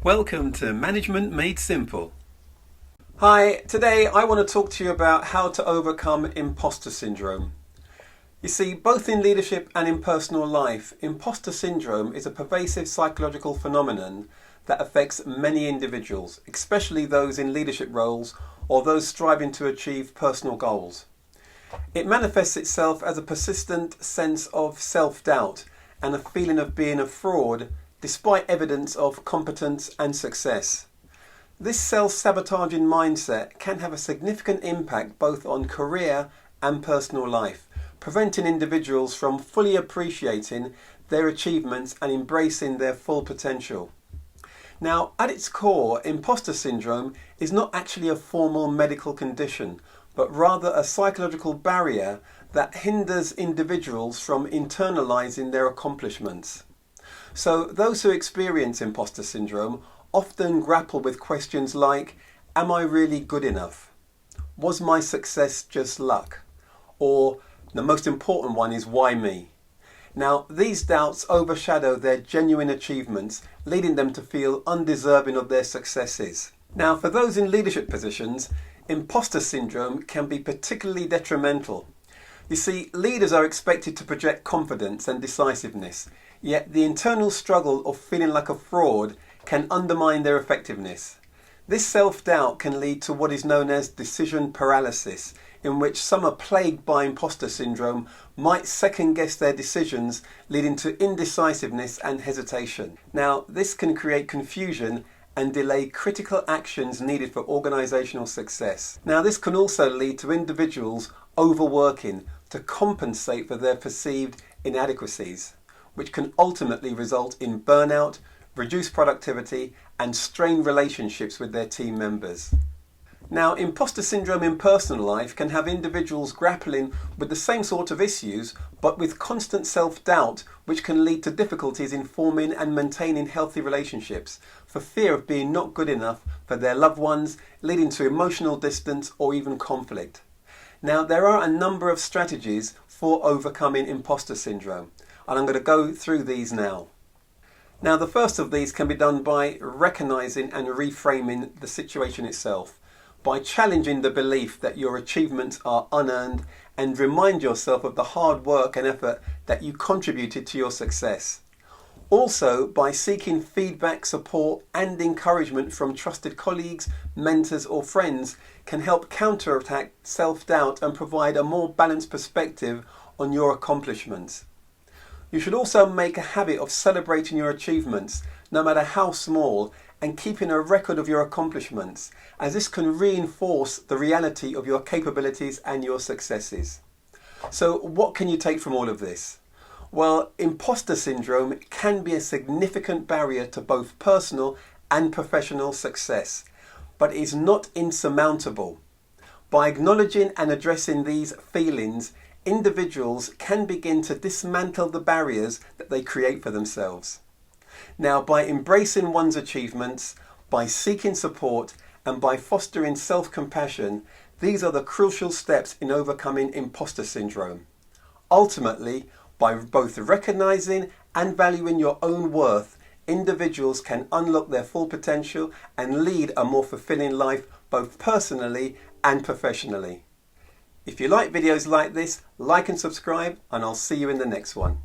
Welcome to Management Made Simple. Hi, today I want to talk to you about how to overcome imposter syndrome. You see, both in leadership and in personal life, imposter syndrome is a pervasive psychological phenomenon that affects many individuals, especially those in leadership roles or those striving to achieve personal goals. It manifests itself as a persistent sense of self-doubt and a feeling of being a fraud despite evidence of competence and success. This self-sabotaging mindset can have a significant impact both on career and personal life, preventing individuals from fully appreciating their achievements and embracing their full potential. Now, at its core, imposter syndrome is not actually a formal medical condition, but rather a psychological barrier that hinders individuals from internalizing their accomplishments. So those who experience imposter syndrome often grapple with questions like, am I really good enough? Was my success just luck? Or the most important one is, why me? Now, these doubts overshadow their genuine achievements, leading them to feel undeserving of their successes. Now, for those in leadership positions, imposter syndrome can be particularly detrimental. You see, leaders are expected to project confidence and decisiveness, yet the internal struggle of feeling like a fraud can undermine their effectiveness. This self-doubt can lead to what is known as decision paralysis, in which some are plagued by imposter syndrome might second-guess their decisions, leading to indecisiveness and hesitation. Now, this can create confusion and delay critical actions needed for organisational success. Now, this can also lead to individuals overworking to compensate for their perceived inadequacies, which can ultimately result in burnout, reduced productivity, and strained relationships with their team members. Now, imposter syndrome in personal life can have individuals grappling with the same sort of issues, but with constant self-doubt, which can lead to difficulties in forming and maintaining healthy relationships, for fear of being not good enough for their loved ones, leading to emotional distance or even conflict. Now, there are a number of strategies for overcoming imposter syndrome, and I'm going to go through these now. Now, the first of these can be done by recognizing and reframing the situation itself, by challenging the belief that your achievements are unearned, and remind yourself of the hard work and effort that you contributed to your success. Also, by seeking feedback, support and encouragement from trusted colleagues, mentors or friends can help counterattack self-doubt and provide a more balanced perspective on your accomplishments. You should also make a habit of celebrating your achievements, no matter how small, and keeping a record of your accomplishments, as this can reinforce the reality of your capabilities and your successes. So what can you take from all of this? Well, imposter syndrome can be a significant barrier to both personal and professional success, but is not insurmountable. By acknowledging and addressing these feelings, individuals can begin to dismantle the barriers that they create for themselves. Now, by embracing one's achievements, by seeking support, and by fostering self-compassion, these are the crucial steps in overcoming imposter syndrome. Ultimately, by both recognizing and valuing your own worth, individuals can unlock their full potential and lead a more fulfilling life both personally and professionally. If you like videos like this, like and subscribe, and I'll see you in the next one.